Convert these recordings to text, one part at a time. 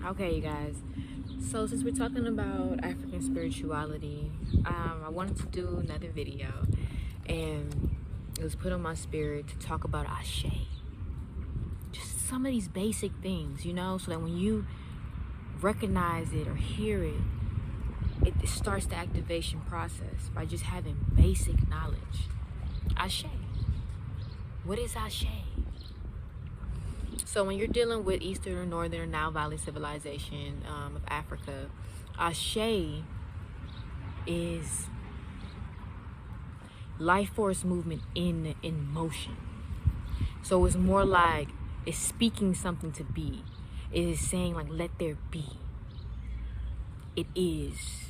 Okay, you guys. So since we're talking about African spirituality, I wanted to do another video, and it was put on my spirit to talk about ashay. Just some of these basic things, so that when you recognize it or hear it, it starts the activation process by just having basic knowledge. Ashay. What is ashay? So when you're dealing with Eastern and Northern and Nile Valley civilization of Africa, ashay is life force movement in motion. So it's more like it's speaking something to be. It is saying like, let there be. It is.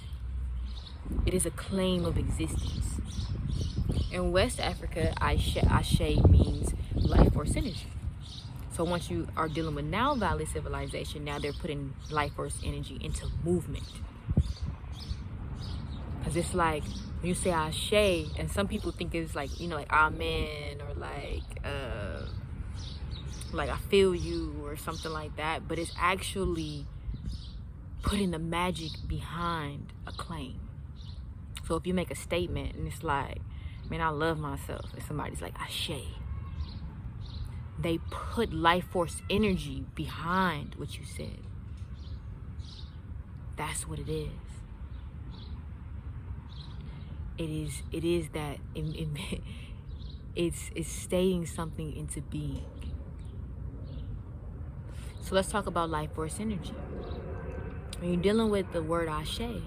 It is a claim of existence. In West Africa, ashay means life force energy. So once you are dealing with Nile Valley civilization, now they're putting life force energy into movement. Because it's like, when you say ashay, and some people think it's like, like amen, or like I feel you, or something like that. But it's actually putting the magic behind a claim. So if you make a statement and it's like, man, I love myself, and somebody's like, ashay, they put life force energy behind what you said. That's what it is. It is that it's stating something into being. So let's talk about life force energy. When you're dealing with the word ashay,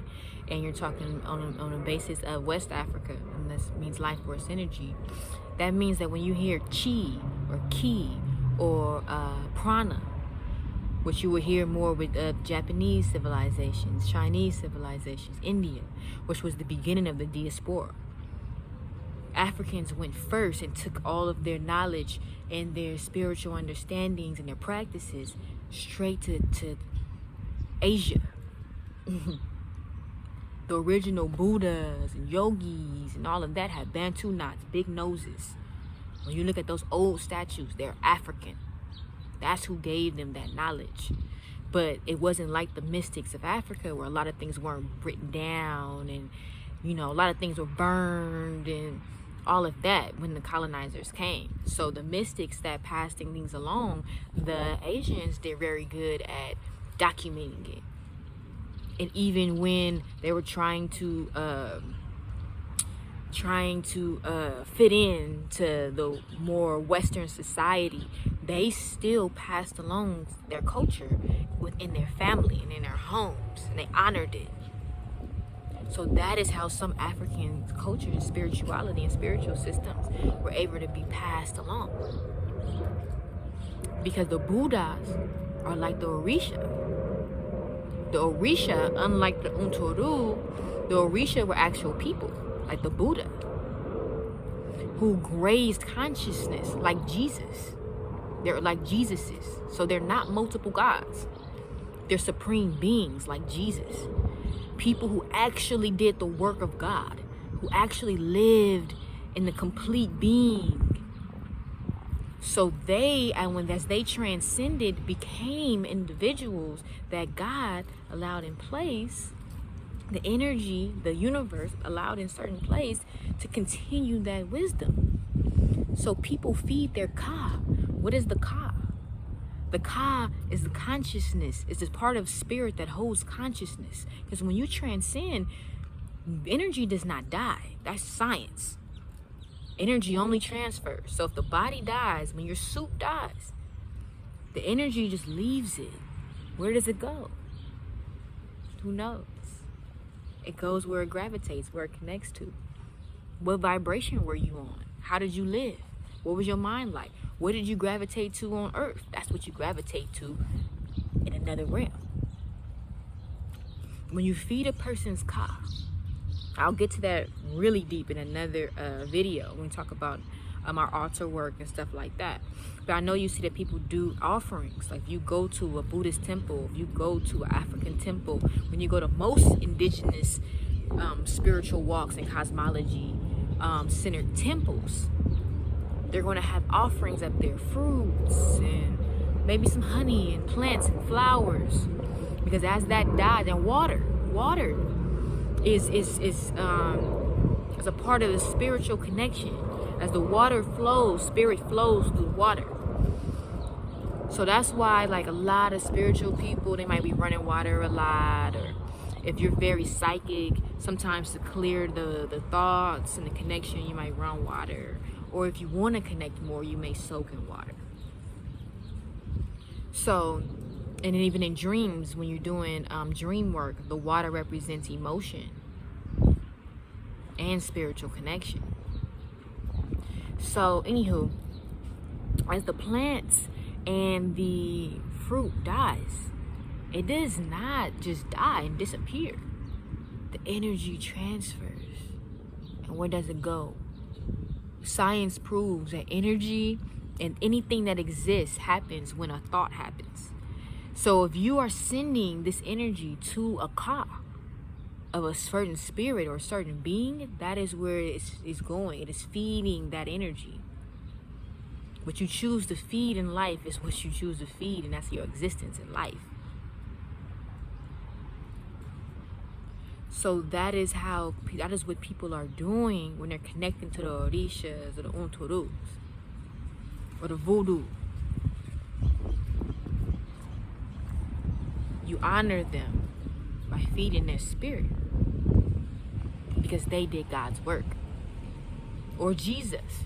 and you're talking on a basis of West Africa, and this means life force energy, that means that when you hear chi or ki or prana, which you will hear more with Japanese civilizations, Chinese civilizations, India, which was the beginning of the diaspora. Africans went first and took all of their knowledge and their spiritual understandings and their practices straight to Asia. The original Buddhas and yogis and all of that had Bantu knots, big noses. When you look at those old statues, they're African. That's who gave them that knowledge. But it wasn't like the mystics of Africa, where a lot of things weren't written down, and a lot of things were burned and all of that when the colonizers came. So the mystics that passed things along, the Asians did very good at documenting it. And even when they were trying to fit in to the more Western society, they still passed along their culture within their family and in their homes, and they honored it. So that is how some African cultures, spirituality, and spiritual systems were able to be passed along. Because the Buddhas are like the Orisha. The Orisha, unlike the Unturu, the Orisha were actual people, like the Buddha, who grazed consciousness like Jesus. They're like Jesuses. So they're not multiple gods. They're supreme beings like Jesus. People who actually did the work of God, who actually lived in the complete being. So they, as they transcended, became individuals that God allowed in place, the energy, the universe allowed in certain place to continue that wisdom. So people feed their ka. What is the ka? The ka is the consciousness. It's a part of spirit that holds consciousness. Because when you transcend, energy does not die. That's science. Energy only transfers. So if the body dies, when your suit dies, the energy just leaves it. Where does it go? Who knows? It goes where it gravitates, where it connects to. What vibration were you on? How did you live? What was your mind like? What did you gravitate to on Earth? That's what you gravitate to in another realm. When you feed a person's ka, I'll get to that really deep in another video when we talk about our altar work and stuff like that. But I know you see that people do offerings. Like if you go to a Buddhist temple, if you go to an African temple, when you go to most indigenous spiritual walks and cosmology centered temples, they're going to have offerings up there, fruits and maybe some honey and plants and flowers. Because as that dies, and water is a part of the spiritual connection. As the water flows, spirit flows through water. So that's why, like, a lot of spiritual people, they might be running water a lot, or if you're very psychic, sometimes to clear the thoughts and the connection, you might run water. Or if you want to connect more, you may soak in water. So, and even in dreams, when you're doing dream work, the water represents emotion and spiritual connection. So, anywho, as the plants and the fruit dies, it does not just die and disappear. The energy transfers. And where does it go? Science proves that energy and anything that exists happens when a thought happens. So if you are sending this energy to a ka of a certain spirit or a certain being, that is where it's going. It is feeding that energy. What you choose to feed in life is what you choose to feed, and that's your existence in life. So that is what people are doing when they're connecting to the orishas or the unturus or the voodoo. You honor them by feeding their spirit because they did God's work. Or Jesus.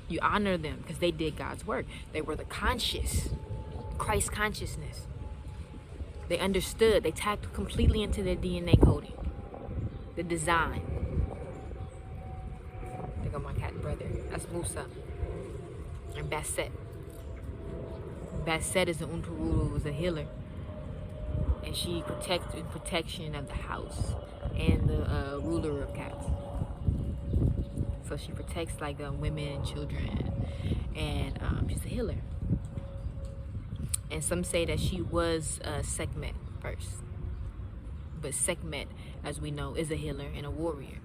You honor them because they did God's work. They were the conscious, Christ consciousness. They understood. They tapped completely into their DNA coding, the design. I think of my cat brother. That's Musa and Basset. Basset is an Unturu, was a healer, and she protected protection of the house and the ruler of cats. So she protects like women and children, and she's a healer. And some say that she was Sekhmet first. But Sekhmet, as we know, is a healer and a warrior.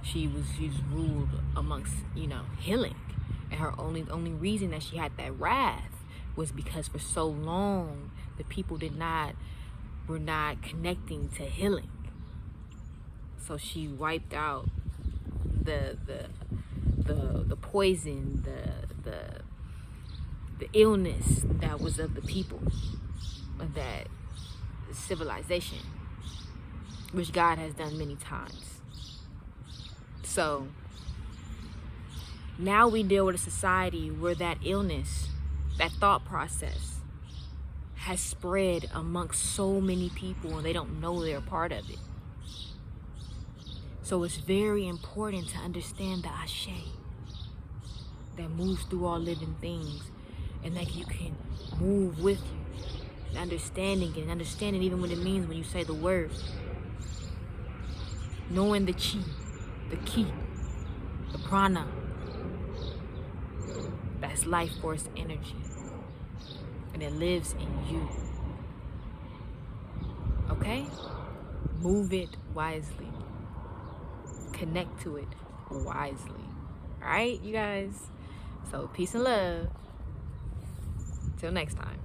She's ruled amongst, healing. And her only reason that she had that wrath was because for so long the people were not connecting to healing. So she wiped out the poison, the illness that was of the people of that civilization, which God has done many times. So now we deal with a society where that illness, that thought process, has spread amongst so many people and they don't know they're a part of it. So it's very important to understand the ashay that moves through all living things, and that you can move with you, understanding even what it means when you say the word, knowing the chi, the ki, the prana, that's life force energy, and it lives in you. Okay? Move it wisely. Connect to it wisely. All right, you guys? So peace and love. Till next time.